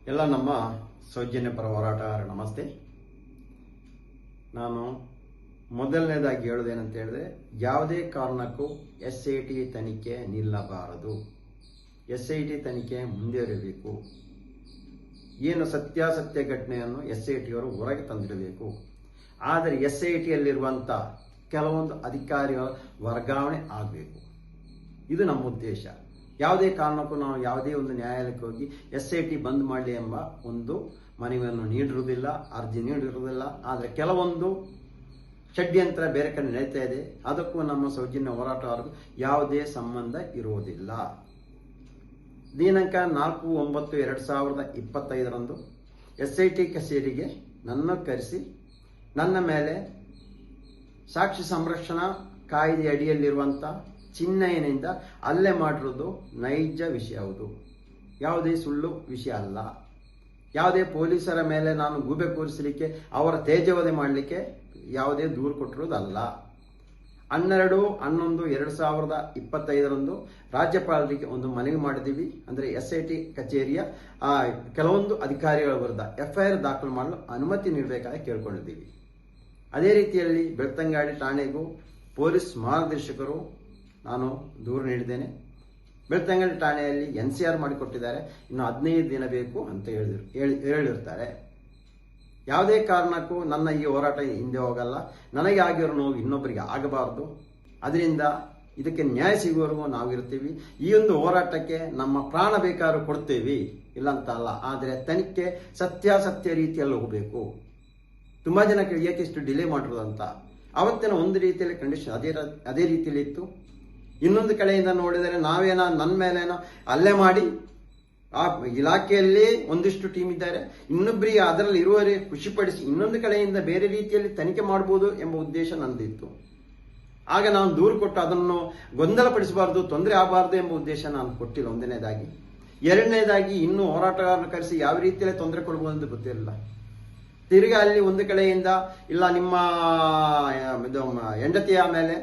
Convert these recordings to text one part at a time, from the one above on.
ಎಲ್ಲ ನಮ್ಮ ಸೌಜನ್ಯ ಪರ ಹೋರಾಟಗಾರ ನಮಸ್ತೆ. ನಾನು ಮೊದಲನೇದಾಗಿ ಹೇಳೋದೇನಂತ ಹೇಳಿದ್ರೆ, ಯಾವುದೇ ಕಾರಣಕ್ಕೂ SIT ತನಿಖೆ ನಿಲ್ಲಬಾರದು. SIT ತನಿಖೆ ಮುಂದುವರಿಯಬೇಕು. ಏನು ಸತ್ಯಾಸತ್ಯ ಘಟನೆಯನ್ನು SIT ಅವರು ಹೊರಗೆ ತಂದಿರಬೇಕು. ಆದರೆ SITಯಲ್ಲಿರುವಂಥ ಕೆಲವೊಂದು ಅಧಿಕಾರಿಗಳ ವರ್ಗಾವಣೆ ಆಗಬೇಕು. ಇದು ನಮ್ಮ ಉದ್ದೇಶ. ಯಾವುದೇ ಕಾರಣಕ್ಕೂ ನಾವು ಯಾವುದೇ ಒಂದು ನ್ಯಾಯಾಲಯಕ್ಕೆ ಹೋಗಿ SIT ಬಂದ್ ಮಾಡಲಿ ಎಂಬ ಒಂದು ಮನವಿಯನ್ನು ನೀಡಿರುವುದಿಲ್ಲ, ಅರ್ಜಿ ನೀಡಿರುವುದಿಲ್ಲ. ಆದರೆ ಕೆಲವೊಂದು ಷಡ್ಯಂತ್ರ ಬೇರೆ ಕಡೆ ನಡೀತಾ ಇದೆ. ಅದಕ್ಕೂ ನಮ್ಮ ಸೌಜನ್ಯ ಹೋರಾಟಗಾರರು ಯಾವುದೇ ಸಂಬಂಧ ಇರುವುದಿಲ್ಲ. ದಿನಾಂಕ 4/9/2025 SIT ಕಚೇರಿಗೆ ನನ್ನ ಕರೆಸಿ ನನ್ನ ಮೇಲೆ ಸಾಕ್ಷಿ ಸಂರಕ್ಷಣಾ ಕಾಯ್ದೆ ಅಡಿಯಲ್ಲಿರುವಂಥ ಚಿನ್ನಯ್ಯನಿಂದ ಹಲ್ಲೆ ಮಾಡಿರೋದು ನೈಜ ವಿಷಯ. ಹೌದು, ಯಾವುದೇ ಸುಳ್ಳು ವಿಷಯ ಅಲ್ಲ. ಯಾವುದೇ ಪೊಲೀಸರ ಮೇಲೆ ನಾನು ಗೂಬೆ ಕೂರಿಸಲಿಕ್ಕೆ, ಅವರ ತೇಜವಧೆ ಮಾಡಲಿಕ್ಕೆ ಯಾವುದೇ ದೂರು ಕೊಟ್ಟಿರೋದಲ್ಲ. 12/11/2025 ರಾಜ್ಯಪಾಲರಿಗೆ ಒಂದು ಮನವಿ ಮಾಡಿದ್ದೀವಿ. ಅಂದರೆ SIT ಕಚೇರಿಯ ಕೆಲವೊಂದು ಅಧಿಕಾರಿಗಳ ವಿರುದ್ಧ FIR ದಾಖಲು ಮಾಡಲು ಅನುಮತಿ ನೀಡಬೇಕಾಗಿ ಕೇಳ್ಕೊಂಡಿದ್ದೀವಿ. ಅದೇ ರೀತಿಯಲ್ಲಿ ಬೆಳ್ತಂಗಡಿ ಠಾಣೆಗೂ ಪೊಲೀಸ್ ಮಹಾನಿರ್ದೇಶಕರು ನಾನು ದೂರು ನೀಡಿದ್ದೇನೆ. ಬೆಳ್ತಂಗಡಿ ಠಾಣೆಯಲ್ಲಿ NCR ಮಾಡಿಕೊಟ್ಟಿದ್ದಾರೆ. ಇನ್ನು 15 ದಿನ ಬೇಕು ಅಂತ ಹೇಳಿರ್ತಾರೆ. ಯಾವುದೇ ಕಾರಣಕ್ಕೂ ನನ್ನ ಈ ಹೋರಾಟ ಹಿಂದೆ ಹೋಗಲ್ಲ. ನನಗೆ ಆಗಿರೋ ನೋವು ಇನ್ನೊಬ್ಬರಿಗೆ ಆಗಬಾರ್ದು. ಅದರಿಂದ ಇದಕ್ಕೆ ನ್ಯಾಯ ಸಿಗುವವರೆಗೂ ನಾವಿರ್ತೀವಿ. ಈ ಒಂದು ಹೋರಾಟಕ್ಕೆ ನಮ್ಮ ಪ್ರಾಣ ಬೇಕಾದ್ರೂ ಕೊಡ್ತೇವೆ, ಇಲ್ಲಂತ ಅಲ್ಲ. ಆದರೆ ತನಿಖೆ ಸತ್ಯಾಸತ್ಯ ರೀತಿಯಲ್ಲಿ ಹೋಗಬೇಕು. ತುಂಬ ಜನಕ್ಕೆ ಏಕೆ ಇಷ್ಟು ಡಿಲೇ ಮಾಡಿರೋದು ಅಂತ ಅವತ್ತಿನ ಒಂದು ರೀತಿಯಲ್ಲಿ ಕಂಡೀಷನ್ ಅದೇ ರೀತಿಯಲ್ಲಿ ಇತ್ತು. ಇನ್ನೊಂದು ಕಡೆಯಿಂದ ನೋಡಿದರೆ ನನ್ನ ಮೇಲೇನೋ ಹಲ್ಲೆ ಮಾಡಿ ಆ ಇಲಾಖೆಯಲ್ಲಿ ಒಂದಿಷ್ಟು ಟೀಮ್ ಇದ್ದಾರೆ, ಇನ್ನೊಬ್ಬರಿಗೆ ಅದರಲ್ಲಿ ಇರುವವರಿಗೆ ಖುಷಿಪಡಿಸಿ ಇನ್ನೊಂದು ಕಡೆಯಿಂದ ಬೇರೆ ರೀತಿಯಲ್ಲಿ ತನಿಖೆ ಮಾಡಬಹುದು ಎಂಬ ಉದ್ದೇಶ ನಂದಿತ್ತು. ಆಗ ನಾನು ದೂರು ಕೊಟ್ಟು ಅದನ್ನು ಗೊಂದಲಪಡಿಸಬಾರ್ದು, ತೊಂದರೆ ಆಗಬಾರ್ದು ಎಂಬ ಉದ್ದೇಶ ನಾನು ಕೊಟ್ಟಿಲ್ಲ. ಒಂದನೇದಾಗಿ. ಎರಡನೇದಾಗಿ, ಇನ್ನೂ ಹೋರಾಟಗಾರನ ಕರೆಸಿ ಯಾವ ರೀತಿಯಲ್ಲಿ ತೊಂದರೆ ಕೊಡಬಹುದು ಅಂತ ಗೊತ್ತಿರಲಿಲ್ಲ. ತಿರುಗಿ ಅಲ್ಲಿ ಒಂದು ಕಡೆಯಿಂದ ಇಲ್ಲ, ನಿಮ್ಮ ಹೆಂಡತಿಯ ಮೇಲೆ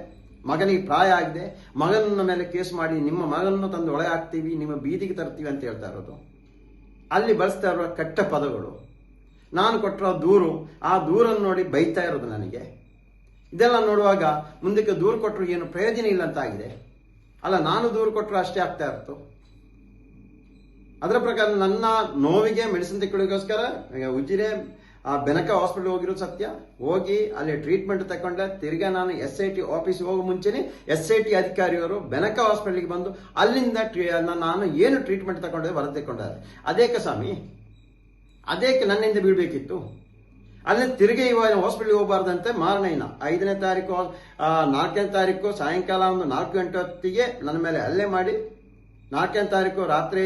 ಮಗನಿಗೆ ಪ್ರಾಯ ಆಗಿದೆ, ಮಗನ ಮೇಲೆ ಕೇಸ್ ಮಾಡಿ ನಿಮ್ಮ ಮಗನನ್ನು ತಂದು ಒಳಗೆ ಹಾಕ್ತೀವಿ, ನಿಮ್ಮ ಬೀದಿಗೆ ತರ್ತೀವಿ ಅಂತ ಹೇಳ್ತಾ ಇರೋದು. ಅಲ್ಲಿ ಬಳಸ್ತಾ ಇರೋ ಕೆಟ್ಟ ಪದಗಳು, ನಾನು ಕೊಟ್ಟಿರೋ ದೂರು, ಆ ದೂರನ್ನು ನೋಡಿ ಬೈತಾ ಇರೋದು ನನಗೆ. ಇದೆಲ್ಲ ನೋಡುವಾಗ ಮುಂದಕ್ಕೆ ದೂರು ಕೊಟ್ಟರು ಏನು ಪ್ರಯೋಜನ ಇಲ್ಲ ಅಂತ ಆಗಿದೆ. ಅಲ್ಲ, ನಾನು ದೂರು ಕೊಟ್ಟರು ಅಷ್ಟೇ ಆಗ್ತಾ ಇರ್ತು. ಅದರ ಪ್ರಕಾರ ನನ್ನ ನೋವಿಗೆ ಮೆಡಿಸಿನ್ ತೆಕ್ಕೊಳ್ಳೋಕ್ಕೋಸ್ಕರ ಉಜಿರೆ ಬೆನಕ ಹಾಸ್ಪಿಟಲ್ ಹೋಗಿರೋದು ಸತ್ಯ. ಹೋಗಿ ಅಲ್ಲಿ ಟ್ರೀಟ್ಮೆಂಟ್ ತಗೊಂಡೆ. ತಿರ್ಗಾ ನಾನು SIT ಆಫೀಸ್ಗೆ ಹೋಗೋ ಮುಂಚೆನೆ SIT ಅಧಿಕಾರಿಯವರು ಬೆನಕ ಹಾಸ್ಪಿಟಲ್ಗೆ ಬಂದು ಅಲ್ಲಿಂದ ನಾನು ಏನು ಟ್ರೀಟ್ಮೆಂಟ್ ತಗೊಂಡೆ ವರದಿ ತೆಕ್ಕೊಂಡಾರೆ. ಅದೇಕೆ ಸ್ವಾಮಿ, ಅದೇಕೆ ನನ್ನಿಂದ ಬೀಳ್ಬೇಕಿತ್ತು? ಅಲ್ಲಿ ತಿರುಗಿ ಇವಾಗ ಹಾಸ್ಪಿಟಲ್ಗೆ ಹೋಗಬಾರ್ದಂತೆ ಮಾರನೇನ 5ನೇ ತಾರೀಕು 4ನೇ ತಾರೀಕು ಸಾಯಂಕಾಲ ಒಂದು 4 ಗಂಟೆ ಹೊತ್ತಿಗೆ ನನ್ನ ಮೇಲೆ ಹಲ್ಲೆ ಮಾಡಿ, 4ನೇ ತಾರೀಕು ರಾತ್ರಿ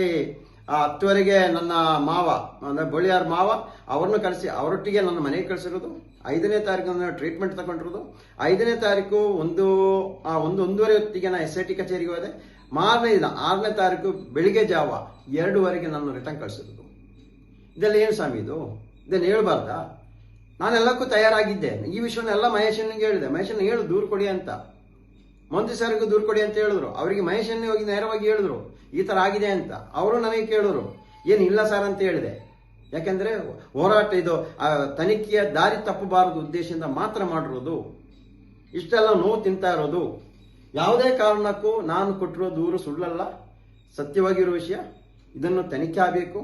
10ವರೆಗೆ ನನ್ನ ಮಾವ ಅಂದರೆ ಬಳಿಯಾರ ಮಾವ ಅವ್ರನ್ನ ಕಳಿಸಿ ಅವರೊಟ್ಟಿಗೆ ನನ್ನ ಮನೆಗೆ ಕಳಿಸಿರೋದು. 5ನೇ ತಾರೀಕು ನಾನು ಟ್ರೀಟ್ಮೆಂಟ್ ತಗೊಂಡಿರೋದು. 5ನೇ ತಾರೀಕು ಒಂದೂವರೆ ಹೊತ್ತಿಗೆ ನಾನು SIT ಕಚೇರಿಗೆ ಹೋದೆ. ಮಾರನೇ ದಿನ 6ನೇ ತಾರೀಕು ಬೆಳಿಗ್ಗೆ ಜಾವ 2ವರೆಗೆ ನಾನು ರಿಟರ್ನ್ ಕಳಿಸಿರೋದು. ಇದೆಲ್ಲ ಏನು ಸ್ವಾಮಿ ಇದು? ಇದನ್ನು ಹೇಳ್ಬಾರ್ದಾ? ನಾನೆಲ್ಲಕ್ಕೂ ತಯಾರಾಗಿದ್ದೆ. ಈ ವಿಷಯವನ್ನೆಲ್ಲ ಮಹೇಶನಿಗೆ ಹೇಳಿದೆ. ಮಹೇಶನ್ ಹೇಳು ದೂರು ಕೊಡಿ ಅಂತ. ಮಂತ್ರಿ ಸರ್ಗೂ ದೂರು ಕೊಡಿ ಅಂತ ಹೇಳಿದ್ರು. ಅವರಿಗೆ ಮಹೇಶನ್ನೇ ಹೋಗಿ ನೇರವಾಗಿ ಹೇಳಿದ್ರು ಈ ಥರ ಆಗಿದೆ ಅಂತ. ಅವರು ನನಗೆ ಕೇಳಿದ್ರು, ಏನಿಲ್ಲ ಸರ್ ಅಂತ ಹೇಳಿದೆ. ಯಾಕೆಂದ್ರೆ ಹೋರಾಟ ಇದು ತನಿಖೆಯ ದಾರಿ ತಪ್ಪಬಾರದು ಉದ್ದೇಶದಿಂದ ಮಾತ್ರ ಮಾಡಿರೋದು. ಇಷ್ಟೆಲ್ಲ ನೋವು ತಿಂತಾ ಇರೋದು. ಯಾವುದೇ ಕಾರಣಕ್ಕೂ ನಾನು ಕೊಟ್ಟಿರೋ ದೂರು ಸುಳ್ಳಲ್ಲ, ಸತ್ಯವಾಗಿರೋ ವಿಷಯ. ಇದನ್ನು ತನಿಖೆ ಆಗಬೇಕು.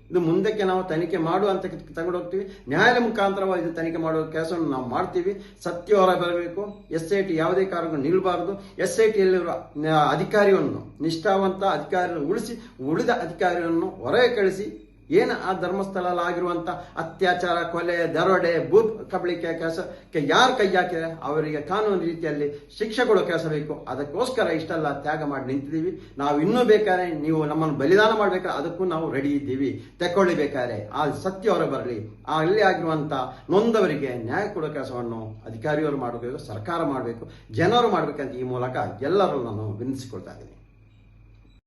ಇದು ಮುಂದಕ್ಕೆ ನಾವು ತನಿಖೆ ಮಾಡುವ ಅಂತ ತಗೊಂಡೋಗ್ತೀವಿ. ನ್ಯಾಯಾಲಯ ಮುಖಾಂತರವಾಗಿ ಇದು ತನಿಖೆ ಮಾಡುವ ಕೆಲಸವನ್ನು ನಾವು ಮಾಡ್ತೀವಿ. ಸತ್ಯ ಹೊರ ಬರಬೇಕು. SIT ಯಾವುದೇ ಕಾರಣಕ್ಕೂ ನಿಲ್ಲಬಾರದು. SITಯಲ್ಲಿರುವ ಅಧಿಕಾರಿಯನ್ನು, ನಿಷ್ಠಾವಂತ ಅಧಿಕಾರಿಯನ್ನು ಉಳಿಸಿ ಉಳಿದ ಅಧಿಕಾರಿಯನ್ನು ಹೊರಗೆ ಕಳಿಸಿ, ಏನು ಆ ಧರ್ಮಸ್ಥಳದಲ್ಲಿ ಆಗಿರುವಂಥ ಅತ್ಯಾಚಾರ, ಕೊಲೆ, ದರೋಡೆ, ಭೂ ಕಬಳಿಕೆ ಕೆಲಸಕ್ಕೆ ಯಾರು ಕೈ ಹಾಕಿದರೆ ಅವರಿಗೆ ಕಾನೂನು ರೀತಿಯಲ್ಲಿ ಶಿಕ್ಷೆ ಕೊಡೋ ಕೆಲಸ ಬೇಕು. ಅದಕ್ಕೋಸ್ಕರ ಇಷ್ಟೆಲ್ಲ ತ್ಯಾಗ ಮಾಡಿ ನಿಂತಿದ್ದೀವಿ. ನಾವು ಇನ್ನೂ ಬೇಕಾದ್ರೆ ನೀವು ನಮ್ಮನ್ನು ಬಲಿದಾನ ಮಾಡಬೇಕಾದ್ರೆ ಅದಕ್ಕೂ ನಾವು ರೆಡಿ ಇದ್ದೀವಿ. ತೆಕ್ಕೊಳ್ಳಿಬೇಕಾದ್ರೆ ಆ ಸತ್ಯ ಹೊರ ಬರಲಿ. ಅಲ್ಲಿ ಆಗಿರುವಂಥ ನೊಂದವರಿಗೆ ನ್ಯಾಯ ಕೊಡೋ ಕೆಲಸವನ್ನು ಅಧಿಕಾರಿಯವರು ಮಾಡಬೇಕು, ಸರ್ಕಾರ ಮಾಡಬೇಕು, ಜನರು ಮಾಡಬೇಕಂತ ಈ ಮೂಲಕ ಎಲ್ಲರೂ ನಾನು ವಿನಂತಿಸಿಕೊಳ್ತಾ ಇದ್ದೀನಿ.